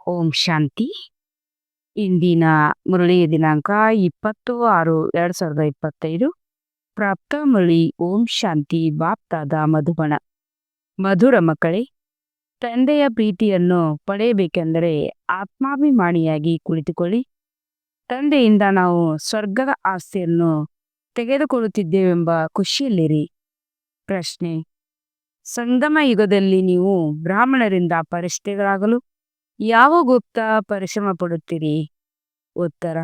ಓಂ ಶಾಂತಿ. ಇಂದಿನ ಮುರಳಿಯ ದಿನಾಂಕ 20/6/2025. ಪ್ರಾಪ್ತ ಮುರಳಿ ಓಂ ಶಾಂತಿ ಬಾಪ್ತಾದ ಮಧುಬಣ. ಮಧುರ ಮಕ್ಕಳೇ, ತಂದೆಯ ಪ್ರೀತಿಯನ್ನು ಪಡೆಯಬೇಕೆಂದರೆ ಆತ್ಮಾಭಿಮಾನಿಯಾಗಿ ಕುಳಿತುಕೊಳ್ಳಿ. ತಂದೆಯಿಂದ ನಾವು ಸ್ವರ್ಗದ ಆಸ್ತಿಯನ್ನು ತೆಗೆದುಕೊಳ್ಳುತ್ತಿದ್ದೇವೆಂಬ ಖುಷಿಯಲ್ಲಿರಿ. ಪ್ರಶ್ನೆ: ಸಂಗಮ ಯುಗದಲ್ಲಿ ನೀವು ಬ್ರಾಹ್ಮಣರಿಂದ ಪರಿಷ್ಠೆಗಳಾಗಲು ಯಾವ ಗುಪ್ತ ಪರಿಶ್ರಮ ಪಡುತ್ತೀರಿ? ಉತ್ತರ: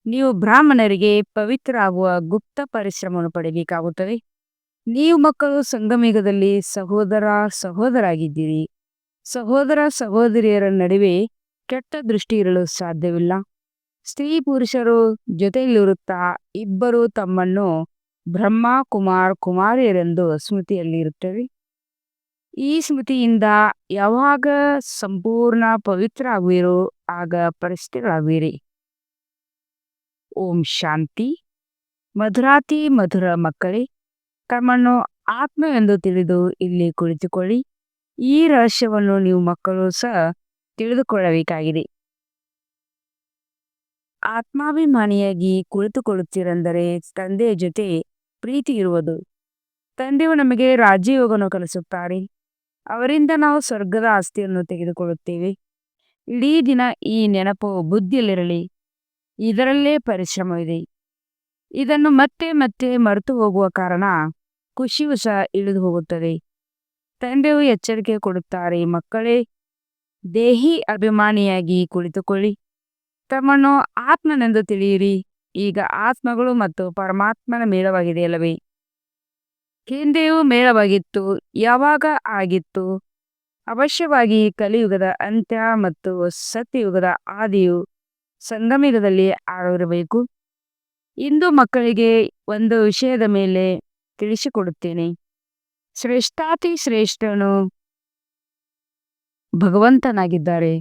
ನೀವು ಬ್ರಾಹ್ಮಣರಿಗೆ ಪವಿತ್ರ ಆಗುವ ಗುಪ್ತ ಪರಿಶ್ರಮವನ್ನು ಪಡೆಯಬೇಕಾಗುತ್ತದೆ. ನೀವು ಮಕ್ಕಳು ಸಂಗಮಯುಗದಲ್ಲಿ ಸಹೋದರಾಗಿದ್ದೀರಿ. ಸಹೋದರ ಸಹೋದರಿಯರ ನಡುವೆ ಕೆಟ್ಟ ದೃಷ್ಟಿ ಇರಲು ಸಾಧ್ಯವಿಲ್ಲ. ಸ್ತ್ರೀ ಪುರುಷರು ಜೊತೆಯಲ್ಲಿರುತ್ತಾ ಇಬ್ಬರು ತಮ್ಮನ್ನು ಬ್ರಹ್ಮ ಕುಮಾರಿಯರೆಂದು ಸ್ಮೃತಿಯಲ್ಲಿರುತ್ತವೆ. ಈ ಸ್ಮೃತಿಯಿಂದ ಯಾವಾಗ ಸಂಪೂರ್ಣ ಪವಿತ್ರ ಆಗುವಿರೋ ಆಗ ಪರಿಸ್ಥಿತಿಗಳಾಗುವಿರಿ. ಓಂ ಶಾಂತಿ. ಮಧುರಾತಿ ಮಧುರ ಮಕ್ಕಳೇ, ತಮ್ಮನ್ನು ಆತ್ಮವೆಂದು ತಿಳಿದು ಇಲ್ಲಿ ಕುಳಿತುಕೊಳ್ಳಿ. ಈ ರಹಸ್ಯವನ್ನು ನೀವು ಮಕ್ಕಳು ಸಹ ತಿಳಿದುಕೊಳ್ಳಬೇಕಾಗಿದೆ. ಆತ್ಮಾಭಿಮಾನಿಯಾಗಿ ಕುಳಿತುಕೊಳ್ಳುತ್ತೀರೆಂದರೆ ತಂದೆಯ ಜೊತೆ ಪ್ರೀತಿ ಇರುವುದು. ತಂದೆಯು ನಮಗೆ ರಾಜಯೋಗವನ್ನು ಕಲಿಸುತ್ತಾರೆ. ಅವರಿಂದ ನಾವು ಸ್ವರ್ಗದ ಆಸ್ತಿಯನ್ನು ತೆಗೆದುಕೊಳ್ಳುತ್ತೇವೆ. ಇಡೀ ದಿನ ಈ ನೆನಪು ಬುದ್ಧಿಯಲ್ಲಿರಲಿ. ಇದರಲ್ಲೇ ಪರಿಶ್ರಮವಿದೆ. ಇದನ್ನು ಮತ್ತೆ ಮತ್ತೆ ಮರೆತು ಹೋಗುವ ಕಾರಣ ಖುಷಿಯು ಸಹ ಇಳಿದು ಹೋಗುತ್ತದೆ. ತಂದೆಯು ಎಚ್ಚರಿಕೆ ಕೊಡುತ್ತಾರೆ, ಮಕ್ಕಳೇ, ದೇಹಿ ಅಭಿಮಾನಿಯಾಗಿ ಕುಳಿತುಕೊಳ್ಳಿ. ತಮ್ಮನ್ನು ಆತ್ಮನೆಂದು ತಿಳಿಯಿರಿ. ಈಗ ಆತ್ಮಗಳು ಮತ್ತು ಪರಮಾತ್ಮನ ಮೇಳವಾಗಿದೆ ಅಲ್ಲವೇ? ಹಿಂದೆಯೂ ಮೇಳವಾಗಿತ್ತು. ಯಾವಾಗ ಆಗಿತ್ತು? ಅವಶ್ಯವಾಗಿ ಕಲಿಯುಗದ ಅಂತ್ಯ ಮತ್ತು ಸತ್ಯಯುಗದ ಆದಿಯು ಸಂಗಮಯುಗದಲ್ಲಿ ಆಗಿರಬೇಕು. ಇಂದು ಮಕ್ಕಳಿಗೆ ಒಂದು ವಿಷಯದ ಮೇಲೆ ತಿಳಿಸಿಕೊಡುತ್ತೇನೆ. ಶ್ರೇಷ್ಠಾತಿ ಶ್ರೇಷ್ಠನು ಭಗವಂತನಾಗಿದ್ದಾರೆ.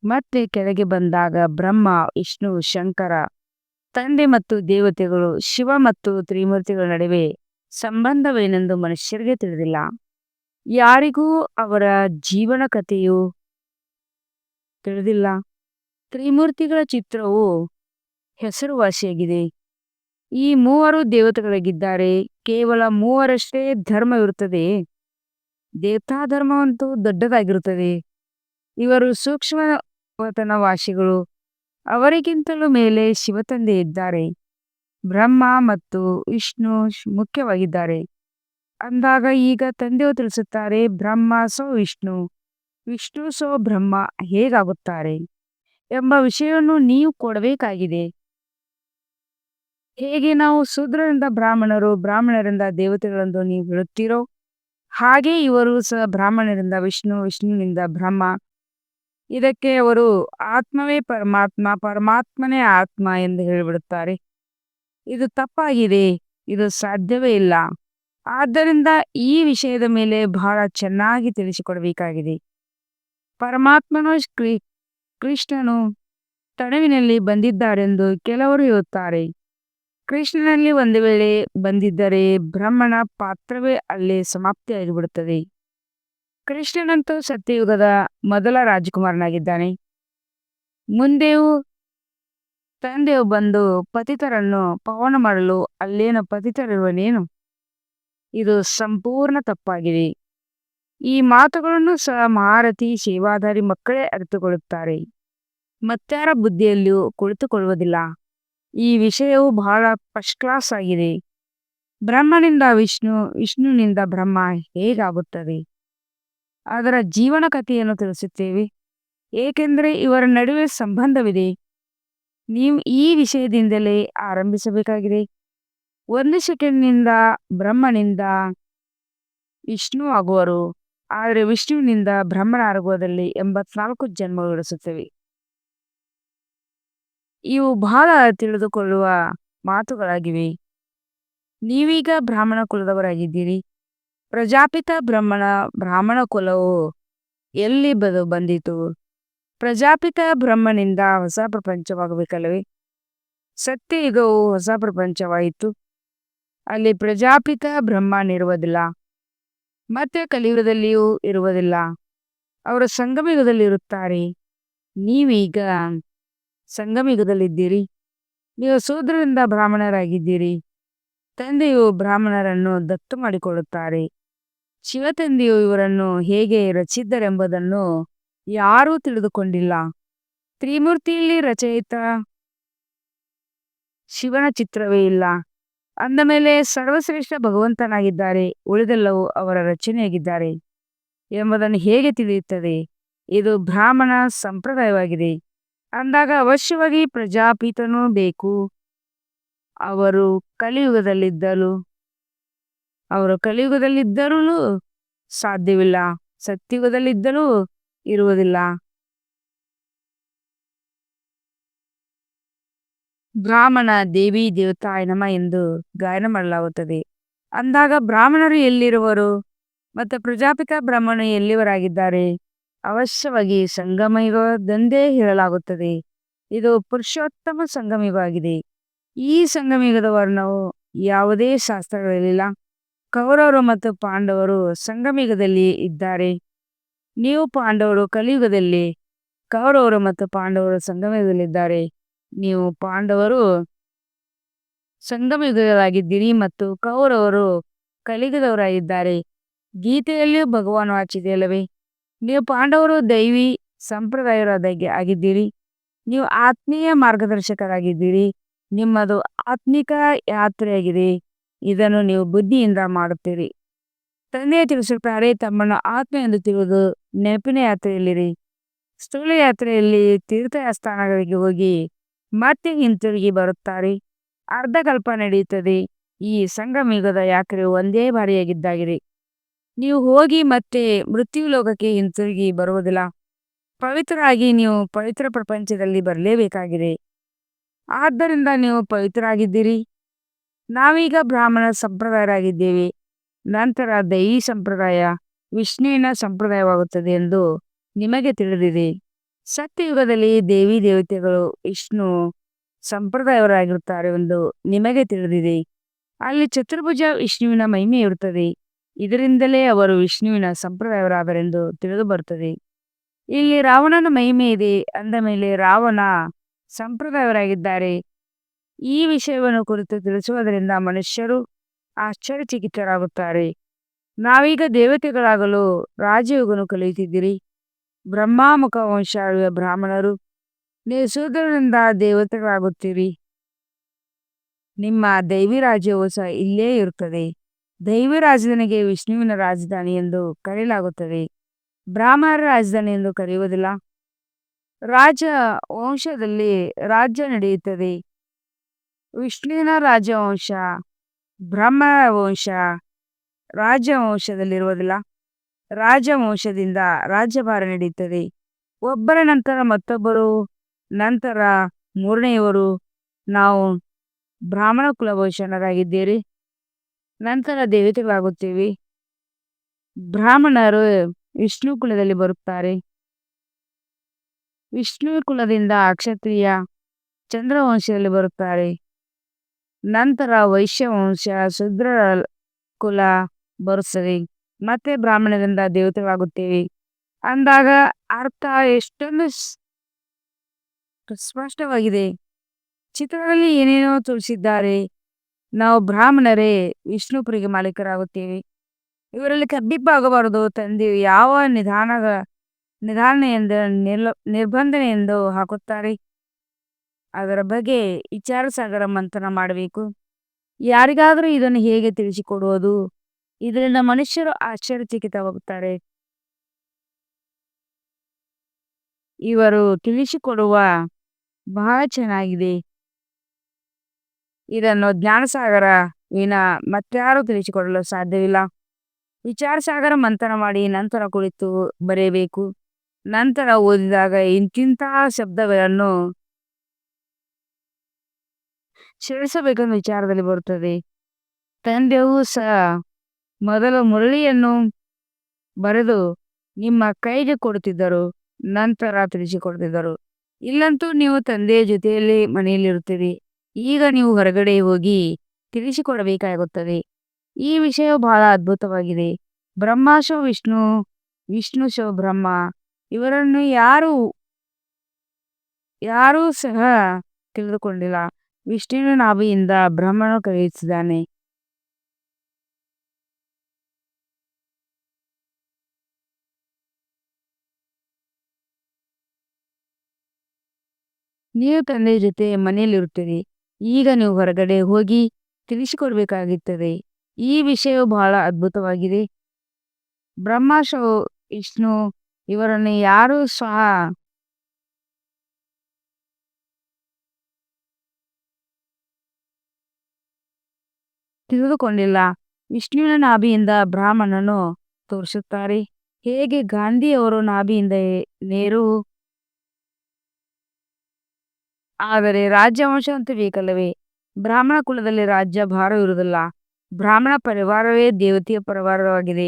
ಮತ್ತೆ ಕೆಳಗೆ ಬಂದಾಗ ಬ್ರಹ್ಮ, ವಿಷ್ಣು, ಶಂಕರ, ತಂದೆ ಮತ್ತು ದೇವತೆಗಳು, ಶಿವ ಮತ್ತು ತ್ರಿಮೂರ್ತಿಗಳ ನಡುವೆ ಸಂಬಂಧವೇನೆಂದು ಮನುಷ್ಯರಿಗೆ ತಿಳಿದಿಲ್ಲ. ಯಾರಿಗೂ ಅವರ ಜೀವನ ಕಥೆಯು ತಿಳಿದಿಲ್ಲ. ತ್ರಿಮೂರ್ತಿಗಳ ಚಿತ್ರವು ಹೆಸರುವಾಸಿಯಾಗಿದೆ. ಈ ಮೂವರು ದೇವತೆಗಳಿಗಿದ್ದಾರೆ. ಕೇವಲ ಮೂವರಷ್ಟೇ ಧರ್ಮವಿರುತ್ತದೆ. ದೇವತಾ ಧರ್ಮವಂತೂ ದೊಡ್ಡದಾಗಿರುತ್ತದೆ. ಇವರು ಸೂಕ್ಷ್ಮವತನವಾಸಿಗಳು. ಅವರಿಗಿಂತಲೂ ಮೇಲೆ ಶಿವತಂದೆ ಇದ್ದಾರೆ. ಬ್ರಹ್ಮ ಮತ್ತು ವಿಷ್ಣು ಮುಖ್ಯವಾಗಿದ್ದಾರೆ. ಅಂದಾಗ ಈಗ ತಂದೆಯು ತಿಳಿಸುತ್ತಾರೆ, ಬ್ರಹ್ಮ ಸೋ ವಿಷ್ಣು, ವಿಷ್ಣು ಸೋ ಬ್ರಹ್ಮ ಹೇಗಾಗುತ್ತಾರೆ ಎಂಬ ವಿಷಯವನ್ನು ನೀವು ಕೊಡಬೇಕಾಗಿದೆ. ಹೇಗೆ ನಾವು ಶೂದ್ರರಿಂದ ಬ್ರಾಹ್ಮಣರು, ಬ್ರಾಹ್ಮಣರಿಂದ ದೇವತೆಗಳೆಂದು ನೀವು ಹೇಳುತ್ತೀರೋ, ಹಾಗೆ ಇವರು ಸಹ ಬ್ರಾಹ್ಮಣರಿಂದ ವಿಷ್ಣು, ವಿಷ್ಣುವಿನಿಂದ ಬ್ರಹ್ಮ. ಇದಕ್ಕೆ ಅವರು ಆತ್ಮವೇ ಪರಮಾತ್ಮ, ಪರಮಾತ್ಮನೇ ಆತ್ಮ ಎಂದು ಹೇಳಿಬಿಡುತ್ತಾರೆ. ಇದು ತಪ್ಪಾಗಿದೆ. ಇದು ಸಾಧ್ಯವೇ ಇಲ್ಲ. ಆದ್ದರಿಂದ ಈ ವಿಷಯದ ಮೇಲೆ ಬಹಳ ಚೆನ್ನಾಗಿ ತಿಳಿಸಿಕೊಡಬೇಕಾಗಿದೆ. ಪರಮಾತ್ಮನು ಕೃಷ್ಣನು ತನುವಿನಲ್ಲಿ ಬಂದಿದ್ದಾರೆಂದು ಕೆಲವರು ಹೇಳುತ್ತಾರೆ. ಕೃಷ್ಣನಲ್ಲಿ ಒಂದು ವೇಳೆ ಬಂದಿದ್ದರೆ ಬ್ರಹ್ಮನ ಪಾತ್ರವೇ ಅಲ್ಲೇ ಸಮಾಪ್ತಿಯಾಗಿಬಿಡುತ್ತದೆ. ಕೃಷ್ಣನಂತೂ ಸತ್ಯಯುಗದ ಮೊದಲ ರಾಜಕುಮಾರನಾಗಿದ್ದಾನೆ. ಮುಂದೆಯೂ ತಂದೆಯು ಬಂದು ಪತಿತರನ್ನು ಪವನ ಮಾಡಲು ಅಲ್ಲೇನು ಪತಿತರಿರುವನೇನು? ಇದು ಸಂಪೂರ್ಣ ತಪ್ಪಾಗಿದೆ. ಈ ಮಾತುಗಳನ್ನು ಸಹ ಮಹಾರಥಿ ಸೇವಾಧಾರಿ ಮಕ್ಕಳೇ ಅರಿತುಕೊಳ್ಳುತ್ತಾರೆ. ಮತ್ತಾರ ಬುದ್ಧಿಯಲ್ಲಿಯೂ ಕುಳಿತುಕೊಳ್ಳುವುದಿಲ್ಲ. ಈ ವಿಷಯವು ಬಹಳ ಫಸ್ಟ್ ಕ್ಲಾಸ್ ಆಗಿದೆ. ಬ್ರಹ್ಮನಿಂದ ವಿಷ್ಣು, ವಿಷ್ಣುವಿನಿಂದ ಬ್ರಹ್ಮ ಹೇಗಾಗುತ್ತದೆ? ಅದರ ಜೀವನ ಕಥೆಯನ್ನು ತಿಳಿಸುತ್ತೇವೆ. ಏಕೆಂದರೆ ಇವರ ನಡುವೆ ಸಂಬಂಧವಿದೆ. ನೀವು ಈ ವಿಷಯದಿಂದಲೇ ಆರಂಭಿಸಬೇಕಾಗಿದೆ. 1 ಸೆಕೆಂಡ್ನಿಂದ ಬ್ರಹ್ಮನಿಂದ ವಿಷ್ಣು ಆಗುವರು, ಆದರೆ ವಿಷ್ಣುವಿನಿಂದ ಬ್ರಹ್ಮನಾಗುವುದಲ್ಲಿ 84 ಜನ್ಮಗಳು ನಡೆಸುತ್ತವೆ. ಇವು ಬಹಳ ತಿಳಿದುಕೊಳ್ಳುವ ಮಾತುಗಳಾಗಿವೆ. ನೀವೀಗ ಬ್ರಾಹ್ಮಣ ಕುಲದವರಾಗಿದ್ದೀರಿ. ಪ್ರಜಾಪಿತ ಬ್ರಾಹ್ಮಣ ಕುಲವು ಎಲ್ಲಿ ಬಂದಿತು? ಪ್ರಜಾಪಿತ ಬ್ರಹ್ಮನಿಂದ ಹೊಸ ಪ್ರಪಂಚವಾಗಬೇಕಲ್ಲವೇ? ಸತ್ಯಯುಗವು ಹೊಸ ಪ್ರಪಂಚವಾಯಿತು. ಅಲ್ಲಿ ಪ್ರಜಾಪಿತ ಬ್ರಹ್ಮನಿರುವುದಿಲ್ಲ. ಮತ್ತೆ ಕಲಿಯುಗದಲ್ಲಿಯೂ ಇರುವುದಿಲ್ಲ. ಅವರು ಸಂಗಮಯುಗದಲ್ಲಿ ಇರುತ್ತಾರೆ. ನೀವೀಗ ಸಂಗಮಯುಗದಲ್ಲಿದ್ದೀರಿ. ನೀವು ಶೂದ್ರರಿಂದ ಬ್ರಾಹ್ಮಣರಾಗಿದ್ದೀರಿ. ತಂದೆಯು ಬ್ರಾಹ್ಮಣರನ್ನು ದತ್ತು ಮಾಡಿಕೊಳ್ಳುತ್ತಾರೆ. ಶಿವತಂದೆಯು ಇವರನ್ನು ಹೇಗೆ ರಚಿಸಿದರೆಂಬುದನ್ನು ಯಾರೂ ತಿಳಿದುಕೊಂಡಿಲ್ಲ. ತ್ರಿಮೂರ್ತಿಯಲ್ಲಿ ರಚಯಿತ ಶಿವನ ಚಿತ್ರವೇ ಇಲ್ಲ. ಅಂದ ಮೇಲೆ ಸರ್ವಶ್ರೇಷ್ಠ ಭಗವಂತನಾಗಿದ್ದಾರೆ, ಉಳಿದೆಲ್ಲವೂ ಅವರ ರಚನೆಯಾಗಿದ್ದಾರೆ ಎಂಬುದನ್ನು ಹೇಗೆ ತಿಳಿಯುತ್ತದೆ? ಇದು ಬ್ರಾಹ್ಮಣ ಸಂಪ್ರದಾಯವಾಗಿದೆ. ಅಂದಾಗ ಅವಶ್ಯವಾಗಿ ಪ್ರಜಾಪಿತನೂ ಬೇಕು. ಅವರು ಕಲಿಯುಗದಲ್ಲಿದ್ದರು ಅವರು ಕಲಿಯುಗದಲ್ಲಿದ್ದರೂ ಸಾಧ್ಯವಿಲ್ಲ, ಸತ್ಯುಗದಲ್ಲಿದ್ದರೂ ಇರುವುದಿಲ್ಲ. ಬ್ರಾಹ್ಮಣ ದೇವಿ ದೇವತಾಯ ನಮ ಎಂದು ಗಾಯನ ಮಾಡಲಾಗುತ್ತದೆ. ಅಂದಾಗ ಬ್ರಾಹ್ಮಣರು ಎಲ್ಲಿರುವರು ಮತ್ತು ಪ್ರಜಾಪಿತ ಬ್ರಹ್ಮನು ಎಲ್ಲಿವರಾಗಿದ್ದಾರೆ? ಅವಶ್ಯವಾಗಿ ಸಂಗಮಯುಗದಂದೇ ಹೇಳಲಾಗುತ್ತದೆ. ಇದು ಪುರುಷೋತ್ತಮ ಸಂಗಮಯುಗವಾಗಿದೆ. ಈ ಸಂಗಮಯುಗದ ವರ್ಣವು ಯಾವುದೇ ಶಾಸ್ತ್ರಗಳಲ್ಲಿಲ್ಲ. ಕೌರವರು ಮತ್ತು ಪಾಂಡವರು ಸಂಗಮಯುಗದಲ್ಲಿ ಇದ್ದಾರೆ. ನೀವು ಪಾಂಡವರು ಕಲಿಯುಗದಲ್ಲಿ, ಕೌರವರು ಮತ್ತು ಪಾಂಡವರು ಸಂಗಮಯುಗದಲ್ಲಿದ್ದಾರೆ. ನೀವು ಪಾಂಡವರು ಸಂಗಮಯುಗದವರಾಗಿದ್ದೀರಿ ಮತ್ತು ಕೌರವರು ಕಲಿಯುಗದವರಾಗಿದ್ದಾರೆ. ಗೀತೆಯಲ್ಲಿಯೂ ಭಗವಾನ್ ವಾಚಿದೆಯಲ್ಲವೇ, ನೀವು ಪಾಂಡವರು ದೈವಿ ಸಂಪ್ರದಾಯದ ಆಗಿದ್ದೀರಿ. ನೀವು ಆತ್ಮೀಯ ಮಾರ್ಗದರ್ಶಕರಾಗಿದ್ದೀರಿ. ನಿಮ್ಮದು ಆತ್ಮಿಕ ಯಾತ್ರೆಯಾಗಿದೆ. ಇದನ್ನು ನೀವು ಬುದ್ಧಿಯಿಂದ ಮಾಡುತ್ತೀರಿ. ತಂದೆಯ ತಿಳಿಸುತ್ತಾರೆ, ತಮ್ಮನ್ನು ಆತ್ಮ ಎಂದು ತಿಳಿದು ನೆನಪಿನ ಯಾತ್ರೆಯಲ್ಲಿರಿ. ಸ್ಥೂಲ ಯಾತ್ರೆಯಲ್ಲಿ ತೀರ್ಥಸ್ಥಾನಗಳಿಗೆ ಹೋಗಿ ಮತ್ತೆ ಹಿಂತಿರುಗಿ ಬರುತ್ತಾರೆ. ಅರ್ಧಕಲ್ಪ ನಡೆಯುತ್ತದೆ. ಈ ಸಂಗಮಯುಗದ ಯಾತ್ರೆಯು ಒಂದೇ ಬಾರಿಯಾಗಿದ್ದಾಗಿದೆ. ನೀವು ಹೋಗಿ ಮತ್ತೆ ಮೃತ್ಯು ಲೋಕಕ್ಕೆ ಹಿಂತಿರುಗಿ ಬರುವುದಿಲ್ಲ. ಪವಿತ್ರರಾಗಿ ನೀವು ಪವಿತ್ರ ಪ್ರಪಂಚದಲ್ಲಿ ಬರಲೇಬೇಕಾಗಿದೆ. ಆದ್ದರಿಂದ ನೀವು ಪವಿತ್ರರಾಗಿದ್ದೀರಿ. ನಾವೀಗ ಬ್ರಾಹ್ಮಣ ಸಂಪ್ರದಾಯರಾಗಿದ್ದೇವೆ. ನಂತರ ದೈವಿ ಸಂಪ್ರದಾಯ ವಿಷ್ಣುವಿನ ಸಂಪ್ರದಾಯವಾಗುತ್ತದೆ ಎಂದು ನಿಮಗೆ ತಿಳಿದಿದೆ. ಸತ್ಯಯುಗದಲ್ಲಿ ದೇವಿ ದೇವತೆಗಳು ವಿಷ್ಣು ಸಂಪ್ರದಾಯವರಾಗಿರುತ್ತಾರೆ ಎಂದು ನಿಮಗೆ ತಿಳಿದಿದೆ. ಅಲ್ಲಿ ಚತುರ್ಭುಜ ವಿಷ್ಣುವಿನ ಮಹಿಮೆ ಇರುತ್ತದೆ. ಇದರಿಂದಲೇ ಅವರು ವಿಷ್ಣುವಿನ ಸಂಪ್ರದಾಯವರಾದರೆಂದು ತಿಳಿದು ಬರುತ್ತದೆ. ಇಲ್ಲಿ ರಾವಣನ ಮಹಿಮೆ ಇದೆ. ಅಂದ ಮೇಲೆ ರಾವಣ ಸಂಪ್ರದಾಯವರಾಗಿದ್ದಾರೆ. ಈ ವಿಷಯವನ್ನು ಕುರಿತು ತಿಳಿಸುವುದರಿಂದ ಮನುಷ್ಯರು ಆಶ್ಚರ್ಯಚಕಿತರಾಗುತ್ತಾರೆ. ನಾವೀಗ ದೇವತೆಗಳಾಗಲು ರಾಜಯೋಗನು ಕಲಿಯುತ್ತಿದ್ದೀರಿ. ಬ್ರಹ್ಮಾಮುಖ ವಂಶಾವಳಿಯ ಬ್ರಾಹ್ಮಣರು. ನೀವು ಶೂದ್ರರಿಂದ ದೇವತೆಗಳಾಗುತ್ತೀರಿ. ನಿಮ್ಮ ದೈವಿ ರಾಜ್ಯವು ಸಹ ಇಲ್ಲೇ ಇರುತ್ತದೆ. ದೈವಿ ರಾಜಧಾನಿಗೆ ವಿಷ್ಣುವಿನ ರಾಜಧಾನಿ ಎಂದು ಕರೆಯಲಾಗುತ್ತದೆ. ಬ್ರಾಹ್ಮಣರ ರಾಜಧಾನಿ ಎಂದು ಕರೆಯುವುದಿಲ್ಲ. ರಾಜ ವಂಶದಲ್ಲಿ ರಾಜ್ಯ ನಡೆಯುತ್ತದೆ. ವಿಷ್ಣುವಿನ ರಾಜವಂಶ ಬ್ರಹ್ಮಣ ವಂಶ ರಾಜವಂಶದಲ್ಲಿರುವುದಿಲ್ಲ. ರಾಜವಂಶದಿಂದ ರಾಜ್ಯಭಾರ ನಡೆಯುತ್ತದೆ. ಒಬ್ಬರ ನಂತರ ಮತ್ತೊಬ್ಬರು, ನಂತರ ಮೂರನೆಯವರು. ನಾವು ಬ್ರಾಹ್ಮಣ ಕುಲಭೂಷಣರಾಗಿದ್ದೀರಿ. ನಂತರ ದೇವತೆಗಳಾಗುತ್ತೇವೆ. ಬ್ರಾಹ್ಮಣರು ವಿಷ್ಣು ಕುಲದಲ್ಲಿ ಬರುತ್ತಾರೆ. ವಿಷ್ಣು ಕುಲದಿಂದ ಕ್ಷತ್ರಿಯ ಚಂದ್ರವಂಶದಲ್ಲಿ ಬರುತ್ತಾರೆ. ನಂತರ ವೈಶ್ಯವಂಶ ಶೂದ್ರ ಕುಲ ಬರುತ್ತದೆ. ಮತ್ತೆ ಬ್ರಾಹ್ಮಣರಿಂದ ದೇವತೆಗಳಾಗುತ್ತೇವೆ. ಅಂದಾಗ ಅರ್ಥ ಎಷ್ಟೊಂದು ಸ್ಪಷ್ಟವಾಗಿದೆ. ಚಿತ್ರದಲ್ಲಿ ಏನೇನೋ ತೋರಿಸಿದ್ದಾರೆ. ನಾವು ಬ್ರಾಹ್ಮಣರೇ ವಿಷ್ಣುಪುರಿಗೆ ಮಾಲೀಕರಾಗುತ್ತೇವೆ. ಇವರಲ್ಲಿ ಕಬ್ಬಿಬ್ಬಾಗಬಾರದು. ತಂದೆಯು ಯಾವ ನಿಧಾನೆಯಿಂದ ನಿರ್ಬಂಧನೆಯೆಂದು ಹಾಕುತ್ತಾರೆ. ಅದರ ಬಗ್ಗೆ ವಿಚಾರ ಸಾಗರ ಮಂಥನ ಮಾಡಬೇಕು. ಯಾರಿಗಾದರೂ ಇದನ್ನು ಹೇಗೆ ತಿಳಿಸಿಕೊಡುವುದು? ಇದರಿಂದ ಮನುಷ್ಯರು ಆಶ್ಚರ್ಯಚಕಿತವಾಗುತ್ತಾರೆ. ಇವರು ತಿಳಿಸಿಕೊಡುವ ಬಹಳ ಚೆನ್ನಾಗಿದೆ. ಇದನ್ನು ಜ್ಞಾನಸಾಗರ ವಿನಾ ಮತ್ಯಾರೂ ತಿಳಿಸಿಕೊಡಲು ಸಾಧ್ಯವಿಲ್ಲ. ವಿಚಾರ ಸಾಗರ ಮಂಥನ ಮಾಡಿ ನಂತರ ಕುಳಿತು ಬರೆಯಬೇಕು. ನಂತರ ಓದಿದಾಗ ಇಂತಿಂತಹ ಶಬ್ದಗಳನ್ನು ಸೇರಿಸಬೇಕೆಂದು ವಿಚಾರದಲ್ಲಿ ಬರುತ್ತದೆ. ತಂದೆಯೂ ಸಹ ಮೊದಲು ಮುರಳಿಯನ್ನು ಬರೆದು ನಿಮ್ಮ ಕೈಗೆ ಕೊಡುತ್ತಿದ್ದರು, ನಂತರ ತಿಳಿಸಿಕೊಡುತ್ತಿದ್ದರು. ಇಲ್ಲಂತೂ ನೀವು ತಂದೆಯ ಜೊತೆಯಲ್ಲಿ ಮನೆಯಲ್ಲಿರುತ್ತೀರಿ. ಈಗ ನೀವು ಹೊರಗಡೆ ಹೋಗಿ ತಿಳಿಸಿಕೊಡಬೇಕಾಗುತ್ತದೆ. ಈ ವಿಷಯವು ಬಹಳ ಅದ್ಭುತವಾಗಿದೆ. ಬ್ರಹ್ಮ ಶೋ ವಿಷ್ಣು, ವಿಷ್ಣು ಶೋ ಬ್ರಹ್ಮ. ಇವರನ್ನು ಯಾರು ಯಾರೂ ಸಹ ತಿಳಿದುಕೊಂಡಿಲ್ಲ. ವಿಷ್ಣುವಿನ ನಾಭಿಯಿಂದ ಬ್ರಹ್ಮನು ಕಳುಹಿಸಿದ್ದಾನೆ. ನೀವು ತಂದೆಯ ಜೊತೆ ಮನೆಯಲ್ಲಿರುತ್ತೀರಿ. ಈಗ ನೀವು ಹೊರಗಡೆ ಹೋಗಿ ತಿಳಿಸಿಕೊಡ್ಬೇಕಾಗುತ್ತದೆ. ಈ ವಿಷಯವು ಬಹಳ ಅದ್ಭುತವಾಗಿದೆ. ಬ್ರಹ್ಮ, ವಿಷ್ಣು ಇವರನ್ನು ಯಾರೂ ಸಹ ತಿಳಿದುಕೊಂಡಿಲ್ಲ. ವಿಷ್ಣುವಿನ ನಾಭಿಯಿಂದ ಬ್ರಾಹ್ಮಣನು ತೋರಿಸುತ್ತಾರೆ. ಹೇಗೆ ಗಾಂಧಿಯವರು ನಾಭಿಯಿಂದ ನೇರು. ಆದರೆ ರಾಜ್ಯವಂಶ ಅಂತೂ ಬೇಕಲ್ಲವೇ? ಬ್ರಾಹ್ಮಣ ಕುಲದಲ್ಲಿ ರಾಜ್ಯ ಭಾರವಿರುವುದಿಲ್ಲ. ಬ್ರಾಹ್ಮಣ ಪರಿವಾರವೇ ದೇವತೆಯ ಪರಿವಾರವಾಗಿದೆ.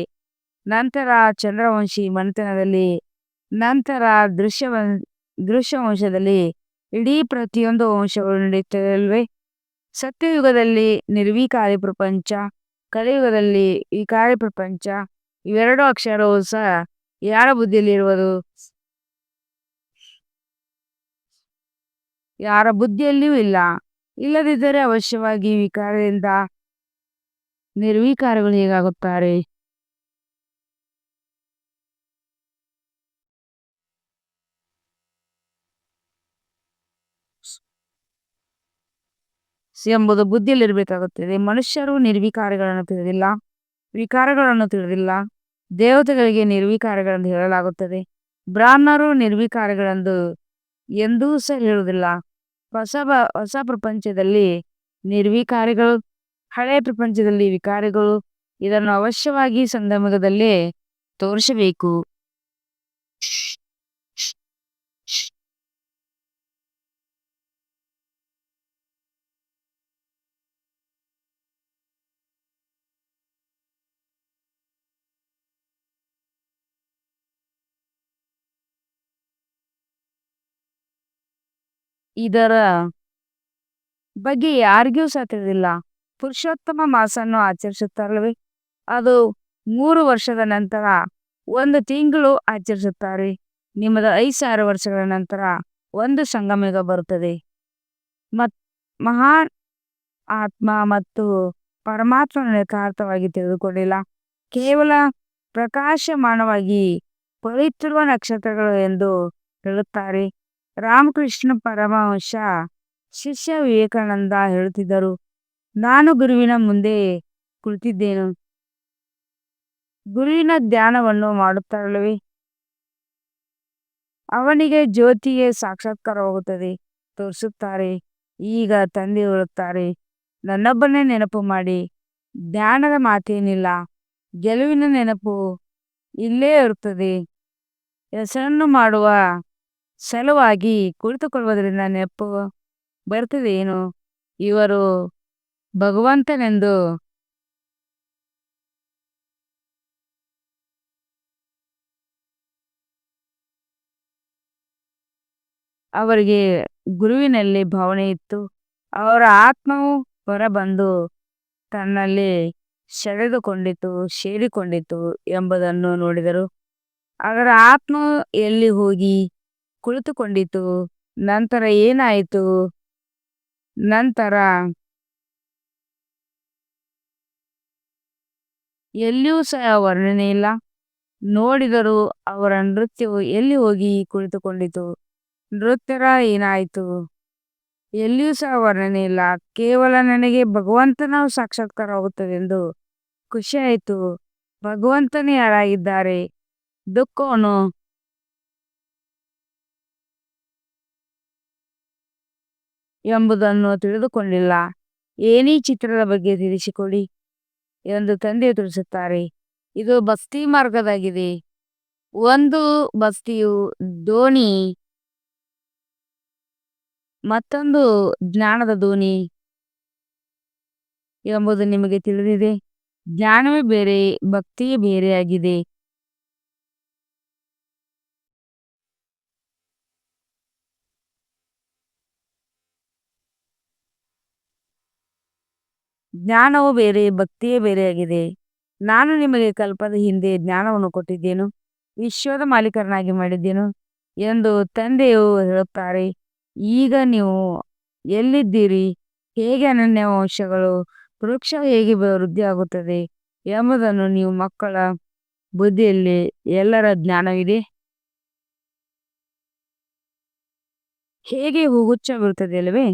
ನಂತರ ಚಂದ್ರವಂಶಿ ಮನೆತನದಲ್ಲಿ, ನಂತರ ದೃಶ್ಯವಂಶದಲ್ಲಿ ಇಡೀ ಪ್ರತಿಯೊಂದು ವಂಶಗಳು ನಡೆಯುತ್ತವೆ. ಸತ್ಯಯುಗದಲ್ಲಿ ನಿರ್ವಿಕಾರಿ ಪ್ರಪಂಚ, ಕಲಿಯುಗದಲ್ಲಿ ವಿಕಾರಿ ಪ್ರಪಂಚ. ಇವೆರಡು ಅಕ್ಷರವು ಸಹ ಯಾರ ಬುದ್ಧಿಯಲ್ಲಿರುವುದು? ಯಾರ ಬುದ್ಧಿಯಲ್ಲಿಯೂ ಇಲ್ಲ. ಇಲ್ಲದಿದ್ದರೆ ಅವಶ್ಯವಾಗಿ ವಿಕಾರದಿಂದ ನಿರ್ವಿಕಾರಗಳು ಹೇಗಾಗುತ್ತಾರೆ? ಎಂಬುದು ಬುದ್ಧಿಯಲ್ಲಿರಬೇಕಾಗುತ್ತದೆ. ಮನುಷ್ಯರು ನಿರ್ವಿಕಾರಗಳನ್ನು ತಿಳಿದಿಲ್ಲ, ವಿಕಾರಗಳನ್ನು ತಿಳಿದಿಲ್ಲ. ದೇವತೆಗಳಿಗೆ ನಿರ್ವಿಕಾರಗಳೆಂದು ಹೇಳಲಾಗುತ್ತದೆ. ಬ್ರಾಹ್ಮಣರು ನಿರ್ವಿಕಾರಗಳೆಂದು ಎಂದೂ ಸಹ ಹೇಳುವುದಿಲ್ಲ. ಹೊಸ ಪ್ರಪಂಚದಲ್ಲಿ ನಿರ್ವಿಕಾರಿಗಳು, ಹಳೆಯ ಪ್ರಪಂಚದಲ್ಲಿ ವಿಕಾರಿಗಳು. ಇದನ್ನು ಅವಶ್ಯವಾಗಿ ಸಂಗಮದಲ್ಲಿ ತೋರಿಸಬೇಕು. ಇದರ ಬಗ್ಗೆ ಯಾರಿಗೂ ಸಹ ತಿಳಿದಿಲ್ಲ. ಪುರುಷೋತ್ತಮ ಮಾಸನ್ನು ಆಚರಿಸುತ್ತಾರಲ್ವೇ? ಅದು 3 ವರ್ಷದ ನಂತರ 1 ತಿಂಗಳು ಆಚರಿಸುತ್ತಾರೆ. ನಿಮ್ಮದು 5,000 ವರ್ಷಗಳ ನಂತರ ಒಂದು ಸಂಗಮಯುಗ ಬರುತ್ತದೆ. ಮಹಾನ್ ಆತ್ಮ ಮತ್ತು ಪರಮಾತ್ಮನ ಯಥಾರ್ಥವಾಗಿ ತಿಳಿದುಕೊಂಡಿಲ್ಲ. ಕೇವಲ ಪ್ರಕಾಶಮಾನವಾಗಿ ಹೊಳೆಯುತ್ತಿರುವ ನಕ್ಷತ್ರಗಳು ಎಂದು ಹೇಳುತ್ತಾರೆ. ರಾಮಕೃಷ್ಣ ಪರಮಹಂಸ ಶಿಷ್ಯ ವಿವೇಕಾನಂದ ಹೇಳುತ್ತಿದ್ದರು, ನಾನು ಗುರುವಿನ ಮುಂದೆ ಕುಳಿತಿದ್ದೇನು. ಗುರುವಿನ ಧ್ಯಾನವನ್ನು ಮಾಡುತ್ತಾರಲ್ಲವೇ? ಅವನಿಗೆ ಜ್ಯೋತಿಗೆ ಸಾಕ್ಷಾತ್ಕಾರವಾಗುತ್ತದೆ. ತೋರಿಸುತ್ತಾರೆ. ಈಗ ತಂದೆ ಹೇಳುತ್ತಾರೆ, ನನ್ನೊಬ್ಬನೇ ನೆನಪು ಮಾಡಿ. ಧ್ಯಾನದ ಮಾತೇನಿಲ್ಲ. ಗೆಲುವಿನ ನೆನಪು ಇಲ್ಲೇ ಇರುತ್ತದೆ. ಹೆಸರನ್ನು ಮಾಡುವ ಸಲುವಾಗಿ ಕುಳಿತುಕೊಳ್ಳುವುದರಿಂದ ನೆನಪು ಬರ್ತದೇನು? ಇವರು ಭಗವಂತನೆಂದು ಅವರಿಗೆ ಗುರುವಿನಲ್ಲಿ ಭಾವನೆ ಇತ್ತು. ಅವರ ಆತ್ಮವು ಹೊರಬಂದು ತನ್ನಲ್ಲಿ ಸೆಳೆದುಕೊಂಡಿತು, ಸೇರಿಕೊಂಡಿತು ಎಂಬುದನ್ನು ನೋಡಿದರು. ಅದರ ಆತ್ಮ ಎಲ್ಲಿ ಹೋಗಿ ಕುಳಿತುಕೊಂಡಿತು? ನಂತರ ಏನಾಯಿತು? ನಂತರ ಎಲ್ಲಿಯೂ ಸಹ ವರ್ಣನೆ ಇಲ್ಲ. ನೋಡಿದರು ಅವರ ನೃತ್ಯವು ಎಲ್ಲಿ ಹೋಗಿ ಕುಳಿತುಕೊಂಡಿತು? ನೃತ್ಯರ ಏನಾಯಿತು? ಎಲ್ಲಿಯೂ ಸಹ ವರ್ಣನೆ ಇಲ್ಲ. ಕೇವಲ ನನಗೆ ಭಗವಂತನ ಸಾಕ್ಷಾತ್ಕಾರವಾಗುತ್ತದೆ ಎಂದು ಖುಷಿಯಾಯಿತು. ಭಗವಂತನೇ ಯಾರಾಗಿದ್ದಾರೆ? ದುಃಖವನ್ನು ಎಂಬುದನ್ನು ತಿಳಿದುಕೊಂಡಿಲ್ಲ. ಏನೀ ಚಿತ್ರದ ಬಗ್ಗೆ ತಿಳಿಸಿಕೊಡಿ ಎಂದು ತಂದೆ ತಿಳಿಸುತ್ತಾರೆ. ಇದು ಭಕ್ತಿ ಮಾರ್ಗದಾಗಿದೆ. ಒಂದು ಭಕ್ತಿಯು ದೋಣಿ, ಮತ್ತೊಂದು ಜ್ಞಾನದ ದೋಣಿ ಎಂಬುದು ನಿಮಗೆ ತಿಳಿದಿದೆ. ಜ್ಞಾನವೇ ಬೇರೆ, ಭಕ್ತಿಯೇ ಬೇರೆಯಾಗಿದೆ. ಜ್ಞಾನವು ಬೇರೆ, ಭಕ್ತಿಯೇ ಬೇರೆಯಾಗಿದೆ. ನಾನು ನಿಮಗೆ ಕಲ್ಪದ ಹಿಂದೆ ಜ್ಞಾನವನ್ನು ಕೊಟ್ಟಿದ್ದೇನು, ವಿಶ್ವದ ಮಾಲೀಕರನ್ನಾಗಿ ಮಾಡಿದ್ದೇನು ಎಂದು ತಂದೆಯು ಹೇಳುತ್ತಾರೆ. ಈಗ ನೀವು ಎಲ್ಲಿದ್ದೀರಿ? ಹೇಗೆ ಅನನ್ಯ ಅಂಶಗಳು? ವೃಕ್ಷ ಹೇಗೆ ವೃದ್ಧಿಯಾಗುತ್ತದೆ ಎಂಬುದನ್ನು ನೀವು ಮಕ್ಕಳ ಬುದ್ಧಿಯಲ್ಲಿ ಎಲ್ಲರ ಜ್ಞಾನವಿದೆ. ಹೇಗೆ ಹೂಗುಚ್ಛವಿರುತ್ತದೆ ಅಲ್ಲವೇ?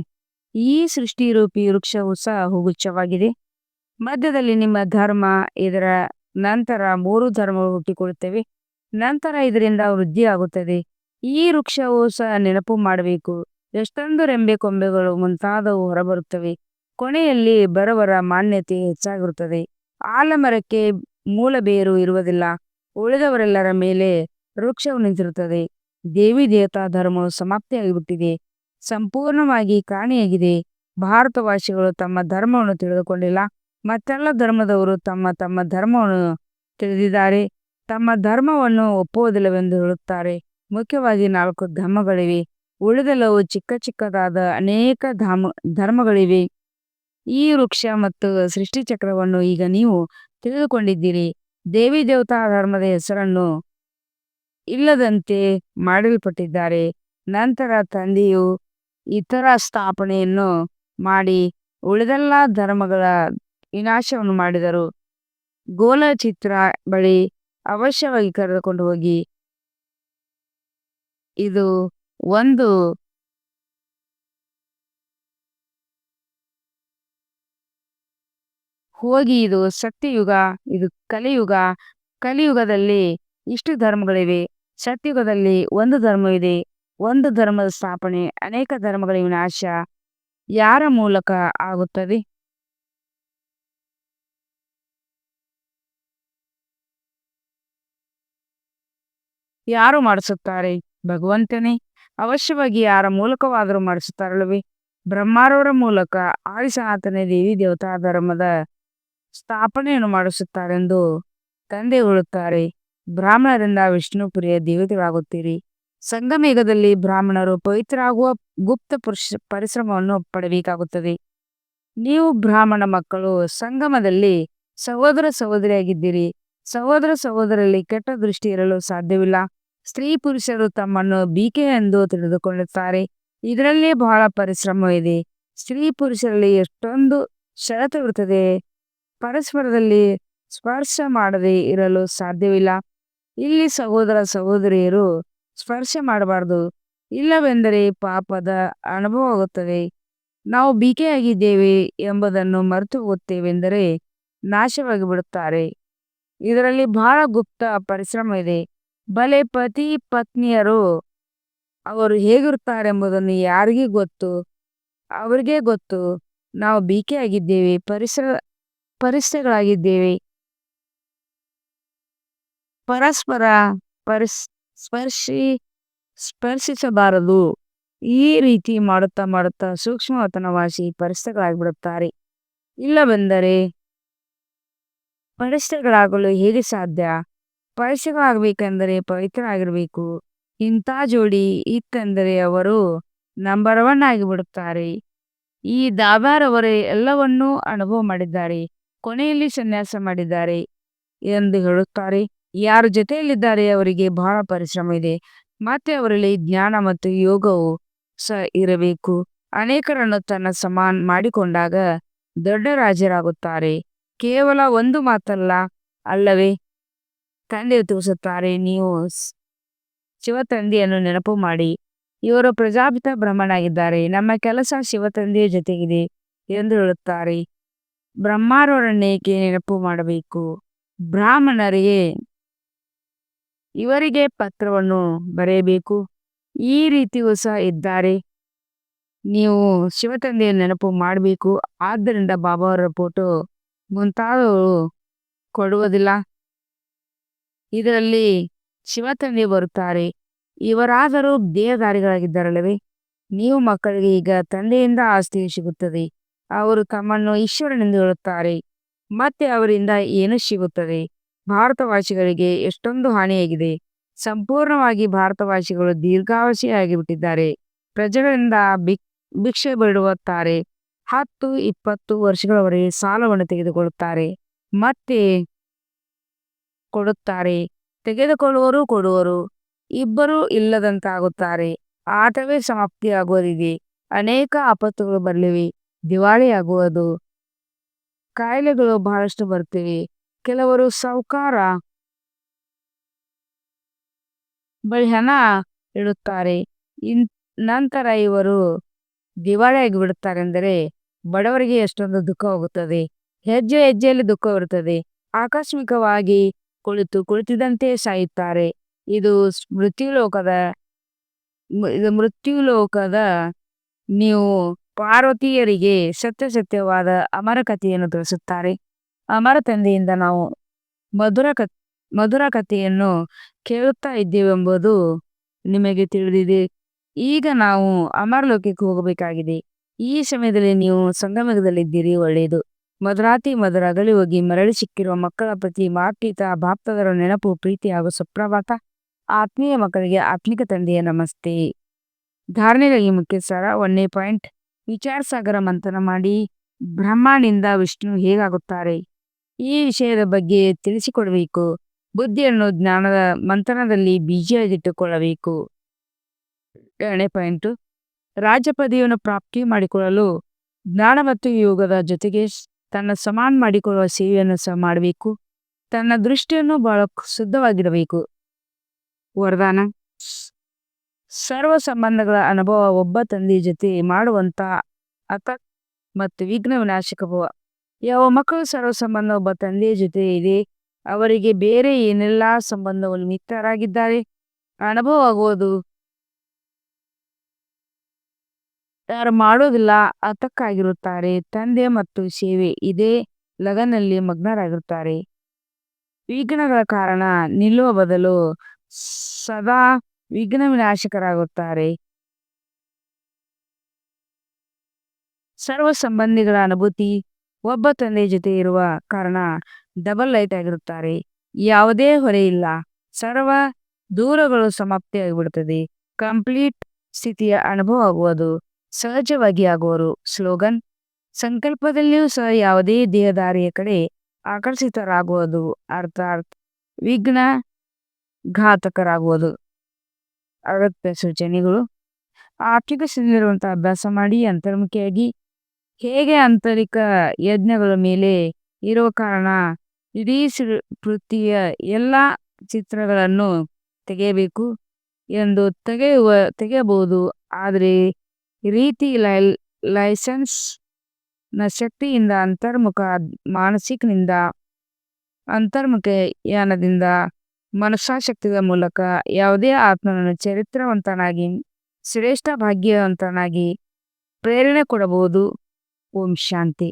ಈ ಸೃಷ್ಟಿರೂಪಿ ವೃಕ್ಷವು ಸಹ ಹೂಗುಚ್ಛವಾಗಿದೆ. ಮಧ್ಯದಲ್ಲಿ ನಿಮ್ಮ ಧರ್ಮ, ಇದರ ನಂತರ 3 ಧರ್ಮಗಳು ಹುಟ್ಟಿಕೊಳ್ಳುತ್ತವೆ. ನಂತರ ಇದರಿಂದ ವೃದ್ಧಿಯಾಗುತ್ತದೆ. ಈ ವೃಕ್ಷವು ಸಹ ನೆನಪು ಮಾಡಬೇಕು. ಎಷ್ಟೊಂದು ರೆಂಬೆ ಕೊಂಬೆಗಳು ಮುಂತಾದವು ಹೊರಬರುತ್ತವೆ. ಕೊನೆಯಲ್ಲಿ ಬಡವರ ಮಾನ್ಯತೆ ಹೆಚ್ಚಾಗಿರುತ್ತದೆ. ಆಲಮರಕ್ಕೆ ಮೂಲ ಬೇರು ಇರುವುದಿಲ್ಲ. ಉಳಿದವರೆಲ್ಲರ ಮೇಲೆ ವೃಕ್ಷವು ನಿಂತಿರುತ್ತದೆ. ದೇವಿ ದೇವತಾ ಧರ್ಮವು ಸಮಾಪ್ತಿಯಾಗಿಬಿಟ್ಟಿದೆ. ಸಂಪೂರ್ಣವಾಗಿ ಕಾಣೆಯಾಗಿದೆ. ಭಾರತವಾಸಿಗಳು ತಮ್ಮ ಧರ್ಮವನ್ನು ತಿಳಿದುಕೊಂಡಿಲ್ಲ. ಮತ್ತೆಲ್ಲ ಧರ್ಮದವರು ತಮ್ಮ ತಮ್ಮ ಧರ್ಮವನ್ನು ತಿಳಿದಿದ್ದಾರೆ. ತಮ್ಮ ಧರ್ಮವನ್ನು ಒಪ್ಪುವುದಿಲ್ಲವೆಂದು ಹೇಳುತ್ತಾರೆ. ಮುಖ್ಯವಾಗಿ 4 ಧರ್ಮಗಳಿವೆ. ಉಳಿದೆಲ್ಲವೂ ಚಿಕ್ಕ ಚಿಕ್ಕದಾದ ಅನೇಕ ಧರ್ಮಗಳಿವೆ. ಈ ವೃಕ್ಷ ಮತ್ತು ಸೃಷ್ಟಿಚಕ್ರವನ್ನು ಈಗ ನೀವು ತಿಳಿದುಕೊಂಡಿದ್ದೀರಿ. ದೇವಿ ದೇವತಾ ಧರ್ಮದ ಹೆಸರನ್ನು ಇಲ್ಲದಂತೆ ಮಾಡಲ್ಪಟ್ಟಿದ್ದಾರೆ. ನಂತರ ತಂದೆಯು ಇತರ ಸ್ಥಾಪನೆಯನ್ನು ಮಾಡಿ ಉಳಿದೆಲ್ಲ ಧರ್ಮಗಳ ವಿನಾಶವನ್ನು ಮಾಡಿದರು. ಗೋಲ ಚಿತ್ರ ಬಳಿ ಅವಶ್ಯವಾಗಿ ಕರೆದುಕೊಂಡು ಹೋಗಿ. ಇದು ಒಂದು ಇದು ಸತ್ಯಯುಗ, ಇದು ಕಲಿಯುಗ. ಕಲಿಯುಗದಲ್ಲಿ ಇಷ್ಟು ಧರ್ಮಗಳಿವೆ. ಸತ್ಯುಗದಲ್ಲಿ ಒಂದು ಧರ್ಮವಿದೆ. ಒಂದು ಧರ್ಮದ ಸ್ಥಾಪನೆ, ಅನೇಕ ಧರ್ಮಗಳ ವಿನಾಶ ಯಾರ ಮೂಲಕ ಆಗುತ್ತದೆ? ಯಾರು ಮಾಡಿಸುತ್ತಾರೆ? ಭಗವಂತನೇ. ಅವಶ್ಯವಾಗಿ ಯಾರ ಮೂಲಕವಾದರೂ ಮಾಡಿಸುತ್ತಾರಲ್ಲವೇ? ಬ್ರಹ್ಮರವರ ಮೂಲಕ ಆದಿ ಸನಾತನ ದೇವಿ ದೇವತಾ ಧರ್ಮದ ಸ್ಥಾಪನೆಯನ್ನು ಮಾಡಿಸುತ್ತಾರೆಂದು ತಂದೆ ಹೇಳುತ್ತಾರೆ. ಬ್ರಾಹ್ಮಣರಿಂದ ವಿಷ್ಣುಪ್ರಿಯ ದೇವತೆಗಳಾಗುತ್ತೀರಿ. ಸಂಗಮೇಘದಲ್ಲಿ ಬ್ರಾಹ್ಮಣರು ಪವಿತ್ರರಾಗುವ ಗುಪ್ತ ಪರಿಶ್ರಮವನ್ನು ಪಡಬೇಕಾಗುತ್ತದೆ. ನೀವು ಬ್ರಾಹ್ಮಣ ಮಕ್ಕಳು ಸಂಗಮದಲ್ಲಿ ಸಹೋದರ ಸಹೋದರಿಯಾಗಿದ್ದೀರಿ. ಸಹೋದರ ಸಹೋದರಲ್ಲಿ ಕೆಟ್ಟ ದೃಷ್ಟಿ ಇರಲು ಸಾಧ್ಯವಿಲ್ಲ. ಸ್ತ್ರೀ ಪುರುಷರು ತಮ್ಮನ್ನು ಬೀಕೆ ಎಂದು ತಿಳಿದುಕೊಳ್ಳುತ್ತಾರೆ. ಇದರಲ್ಲಿ ಬಹಳ ಪರಿಶ್ರಮವಿದೆ. ಸ್ತ್ರೀ ಪುರುಷರಲ್ಲಿ ಎಷ್ಟೊಂದು ಷರತ್ತಿರುತ್ತದೆ. ಪರಸ್ಪರದಲ್ಲಿ ಸ್ಪರ್ಶ ಮಾಡದೆ ಇರಲು ಸಾಧ್ಯವಿಲ್ಲ. ಇಲ್ಲಿ ಸಹೋದರ ಸಹೋದರಿಯರು ಸ್ಪರ್ಶ ಮಾಡಬಾರದು. ಇಲ್ಲವೆಂದರೆ ಪಾಪದ ಅನುಭವವಾಗುತ್ತದೆ. ನಾವು ಬೀಕೆಯಾಗಿದ್ದೇವೆ ಎಂಬುದನ್ನು ಮರೆತು ಹೋಗುತ್ತೇವೆಂದರೆ ನಾಶವಾಗಿ ಬಿಡುತ್ತಾರೆ. ಇದರಲ್ಲಿ ಬಹಳ ಗುಪ್ತ ಪರಿಶ್ರಮ ಇದೆ. ಬಲೆ ಪತಿ ಪತ್ನಿಯರು ಅವರು ಹೇಗಿರುತ್ತಾರೆಂಬುದನ್ನು ಯಾರಿಗೆ ಗೊತ್ತು? ಅವರಿಗೆ ಗೊತ್ತು. ನಾವು ಬೀಕೆಯಾಗಿದ್ದೇವೆ, ಪರಿಸ್ಥಿತಿಗಳಾಗಿದ್ದೇವೆ. ಪರಸ್ಪರ ಸ್ಪರ್ಶಿಸಬಾರದು. ಈ ರೀತಿ ಮಾಡುತ್ತಾ ಮಾಡುತ್ತಾ ಸೂಕ್ಷ್ಮವತನವಾಸಿ ಪರಿಸ್ಥಿತಿಗಳಾಗಿಬಿಡುತ್ತಾರೆ. ಇಲ್ಲವೆಂದರೆ ಪರಿಸ್ಥಿತಿಗಳಾಗಲು ಹೇಗೆ ಸಾಧ್ಯ? ಪರಿಸ್ಥಿತಿಗಳಾಗಬೇಕೆಂದರೆ ಪವಿತ್ರರಾಗಿರಬೇಕು. ಇಂಥ ಜೋಡಿ ಇತ್ತೆಂದರೆ ಅವರು ನಂಬರ್ 1 ಆಗಿಬಿಡುತ್ತಾರೆ. ಈ ದಾಬಾರವರೇ ಎಲ್ಲವನ್ನೂ ಅನುಭವ ಮಾಡಿದ್ದಾರೆ, ಕೊನೆಯಲ್ಲಿ ಸನ್ಯಾಸ ಮಾಡಿದ್ದಾರೆ ಎಂದು ಹೇಳುತ್ತಾರೆ. ಯಾರ ಜೊತೆಯಲ್ಲಿದ್ದಾರೆ ಅವರಿಗೆ ಬಹಳ ಪರಿಶ್ರಮ ಇದೆ. ಮತ್ತೆ ಅವರಲ್ಲಿ ಜ್ಞಾನ ಮತ್ತು ಯೋಗವು ಸಹ ಇರಬೇಕು. ಅನೇಕರನ್ನು ತನ್ನ ಸಮಾನ ಮಾಡಿಕೊಂಡಾಗ ದೊಡ್ಡ ರಾಜರಾಗುತ್ತಾರೆ. ಕೇವಲ ಒಂದು ಮಾತಲ್ಲ ಅಲ್ಲವೇ? ತಂದೆಯು ತಿಳಿಸುತ್ತಾರೆ, ನೀವು ಶಿವತಂದೆಯನ್ನು ನೆನಪು ಮಾಡಿ. ಇವರು ಪ್ರಜಾಪಿತ ಬ್ರಹ್ಮನಾಗಿದ್ದಾರೆ. ನಮ್ಮ ಕೆಲಸ ಶಿವತಂದೆಯ ಜೊತೆಗಿದೆ ಎಂದು ಹೇಳುತ್ತಾರೆ. ಬ್ರಹ್ಮರವರನ್ನೇಕೆ ನೆನಪು ಮಾಡಬೇಕು? ಬ್ರಾಹ್ಮಣರಿಗೆ ಇವರಿಗೆ ಪತ್ರವನ್ನು ಬರೆಯಬೇಕು. ಈ ರೀತಿಯೂ ಸಹ ಇದ್ದಾರೆ. ನೀವು ಶಿವತಂದೆಯನ್ನು ನೆನಪು ಮಾಡಬೇಕು. ಆದ್ದರಿಂದ ಬಾಬಾವರ ಫೋಟೋ ಮುಂತಾದವು ಕೊಡುವುದಿಲ್ಲ. ಇದರಲ್ಲಿ ಶಿವತಂದೆ ಬರುತ್ತಾರೆ. ಇವರಾದರೂ ದೇಹಧಾರಿಗಳಾಗಿದ್ದಾರಲ್ಲವೇ? ನೀವು ಮಕ್ಕಳಿಗೆ ಈಗ ತಂದೆಯಿಂದ ಆಸ್ತಿಯು ಸಿಗುತ್ತದೆ. ಅವರು ತಮ್ಮನ್ನು ಈಶ್ವರನೆಂದು ಹೇಳುತ್ತಾರೆ. ಮತ್ತೆ ಅವರಿಂದ ಏನು ಸಿಗುತ್ತದೆ? ಭಾರತವಾಸಿಗಳಿಗೆ ಎಷ್ಟೊಂದು ಹಾನಿಯಾಗಿದೆ. ಸಂಪೂರ್ಣವಾಗಿ ಭಾರತವಾಸಿಗಳು ದೀರ್ಘಾವಧಿಯಾಗಿಬಿಟ್ಟಿದ್ದಾರೆ. ಪ್ರಜೆಗಳಿಂದ ಭಿಕ್ಷೆ ಬೇಡುತ್ತಾರೆ. 10-20 ವರ್ಷಗಳವರೆಗೆ ಸಾಲವನ್ನು ತೆಗೆದುಕೊಳ್ಳುತ್ತಾರೆ, ಮತ್ತೆ ಕೊಡುತ್ತಾರೆ. ತೆಗೆದುಕೊಳ್ಳುವವರು ಕೊಡುವರು, ಇಬ್ಬರು ಇಲ್ಲದಂತಾಗುತ್ತಾರೆ. ಆಟವೇ ಸಮಾಪ್ತಿಯಾಗುವುದಿದೆ. ಅನೇಕ ಆಪತ್ತುಗಳು ಬರಲಿವೆ. ದಿವಾಳಿಯಾಗುವುದು, ಕಾಯಿಲೆಗಳು ಬಹಳಷ್ಟು ಬರ್ತಿವೆ. ಕೆಲವರು ಸಾಹುಕಾರ ಬಳಿ ಹಣ ಇಡುತ್ತಾರೆ. ನಂತರ ಇವರು ದಿವಾಳಿಯಾಗಿ ಬಿಡುತ್ತಾರೆ. ಅಂದರೆ ಬಡವರಿಗೆ ಎಷ್ಟೊಂದು ದುಃಖ ಹೋಗುತ್ತದೆ. ಹೆಜ್ಜೆ ಹೆಜ್ಜೆಯಲ್ಲಿ ದುಃಖವಿರುತ್ತದೆ. ಆಕಸ್ಮಿಕವಾಗಿ ಕುಳಿತಿದ್ದಂತೆ ಸಾಯುತ್ತಾರೆ. ಇದು ಇದು ಮೃತ್ಯುಲೋಕದ ನೀವು ಪಾರ್ವತಿಯರಿಗೆ ಸತ್ಯವಾದ ಅಮರ ಕಥೆಯನ್ನು ತಿಳಿಸುತ್ತಾರೆ. ಅಮರ ತಂದೆಯಿಂದ ನಾವು ಮಧುರ ಮಧುರ ಕಥೆಯನ್ನು ಕೇಳುತ್ತಾ ಇದ್ದೇವೆಂಬುದು ನಿಮಗೆ ತಿಳಿದಿದೆ. ಈಗ ನಾವು ಅಮರಲೋಕಕ್ಕೆ ಹೋಗಬೇಕಾಗಿದೆ. ಈ ಸಮಯದಲ್ಲಿ ನೀವು ಸಂಗಮದಲ್ಲಿದ್ದೀರಿ, ಒಳ್ಳೆಯದು. ಮಧುರಾತಿ ಮಧುರ ಅಗಲಿ ಹೋಗಿ ಮರಳಿ ಸಿಕ್ಕಿರುವ ಮಕ್ಕಳ ಪ್ರತಿ ಬಾಪ್ತದರ ನೆನಪು, ಪ್ರೀತಿ ಹಾಗೂ ಸುಪ್ರಭಾತ. ಆತ್ಮೀಯ ಮಕ್ಕಳಿಗೆ ಆತ್ಮಿಕ ತಂದೆಯ ನಮಸ್ತೆ. ಧಾರಣೆಗಾಗಿ ಮುಖ್ಯ ಸಾರ 1ನೇ ಪಾಯಿಂಟ್. ವಿಚಾರ ಸಾಗರ ಮಂಥನ ಮಾಡಿ ಬ್ರಹ್ಮನಿಂದ ವಿಷ್ಣು ಹೇಗಾಗುತ್ತಾರೆ, ಈ ವಿಷಯದ ಬಗ್ಗೆ ತಿಳಿಸಿಕೊಡಬೇಕು. ಬುದ್ಧಿಯನ್ನು ಜ್ಞಾನದ ಮಂಥನದಲ್ಲಿ ಬೀಜವಾಗಿಟ್ಟುಕೊಳ್ಳಬೇಕು. 2ನೇ ಪಾಯಿಂಟ್. ರಾಜ್ಯ ಪದವಿಯನ್ನು ಪ್ರಾಪ್ತಿ ಮಾಡಿಕೊಳ್ಳಲು ಜ್ಞಾನ ಮತ್ತು ಯೋಗದ ಜೊತೆಗೆ ತನ್ನ ಸಮಾನ ಮಾಡಿಕೊಳ್ಳುವ ಸೇವೆಯನ್ನು ಸಹ ಮಾಡಬೇಕು. ತನ್ನ ದೃಷ್ಟಿಯನ್ನು ಬಹಳ ಶುದ್ಧವಾಗಿಡಬೇಕು. ವರದಾನ. ಸರ್ವ ಸಂಬಂಧಗಳ ಅನುಭವ ಒಬ್ಬ ತಂದೆಯ ಜೊತೆ ಮಾಡುವಂತ ಅತ ಮತ್ತು ವಿಘ್ನ ವಿನಾಶಕ ಭವ. ಯಾವ ಮಕ್ಕಳು ಸರ್ವ ಸಂಬಂಧ ಒಬ್ಬ ತಂದೆಯ ಜೊತೆ ಇದೆ, ಅವರಿಗೆ ಬೇರೆ ಏನೆಲ್ಲ ಸಂಬಂಧಗಳು ಮಿತ್ರರಾಗಿದ್ದಾರೆ ಅನುಭವ ಆಗುವುದು. ಯಾರು ಮಾಡೋದಿಲ್ಲ ಹತಕ್ಕಾಗಿರುತ್ತಾರೆ. ತಂದೆ ಮತ್ತು ಸೇವೆ ಇದೇ ಲಗನಲ್ಲಿ ಮಗ್ನರಾಗಿರುತ್ತಾರೆ. ವಿಘ್ನಗಳ ಕಾರಣ ನಿಲ್ಲುವ ಬದಲು ಸದಾ ವಿಘ್ನ ವಿನಾಶಕರಾಗುತ್ತಾರೆ. ಸರ್ವ ಸಂಬಂಧಿಗಳ ಅನುಭೂತಿ ಒಬ್ಬ ತಂದೆಯ ಜೊತೆ ಇರುವ ಕಾರಣ ಡಬಲ್ ಲೈಟ್ ಆಗಿರುತ್ತಾರೆ. ಯಾವುದೇ ಹೊರೆ ಇಲ್ಲ. ಸರ್ವ ದೂರಗಳು ಸಮಾಪ್ತಿಯಾಗಿಬಿಡುತ್ತದೆ. ಕಂಪ್ಲೀಟ್ ಸ್ಥಿತಿಯ ಅನುಭವ ಆಗುವುದು. ಸಹಜವಾಗಿ ಆಗುವರು. ಸ್ಲೋಗನ್. ಸಂಕಲ್ಪದಲ್ಲಿಯೂ ಸಹ ಯಾವುದೇ ದೇಹದಾರಿಯ ಕಡೆ ಆಕರ್ಷಿತರಾಗುವುದು, ಅರ್ಥಾತ್ ವಿಘ್ನ ಘಾತಕರಾಗುವುದು. ಅಗತ್ಯ ಸೂಚನೆಗಳು. ಆರ್ಥಿಕ ಸ್ಥಿತಿಯಿರುವಂತಹ ಅಭ್ಯಾಸ ಮಾಡಿ ಅಂತರ್ಮುಖಿಯಾಗಿ. ಹೇಗೆ ಆಂತರಿಕ ಯಜ್ಞಗಳ ಮೇಲೆ ಇರುವ ಕಾರಣ ಇಡೀ ಪೃಥ್ವಿಯ ಎಲ್ಲ ಚಿತ್ರಗಳನ್ನು ತೆಗೆಯಬೇಕು ಎಂದು ತೆಗೆಯಬಹುದು. ಆದರೆ ರೀತಿ ಲೈಸೆನ್ಸ್ ನ ಶಕ್ತಿಯಿಂದ ಅಂತರ್ಮುಖ ಯಾನದಿಂದ ಮನಸಾಶಕ್ತಿಗಳ ಮೂಲಕ ಯಾವುದೇ ಆತ್ಮನನ್ನು ಚರಿತ್ರವಂತನಾಗಿ ಶ್ರೇಷ್ಠ ಭಾಗ್ಯವಂತನಾಗಿ ಪ್ರೇರಣೆ ಕೊಡಬಹುದು. ಓಂ ಶಾಂತಿ.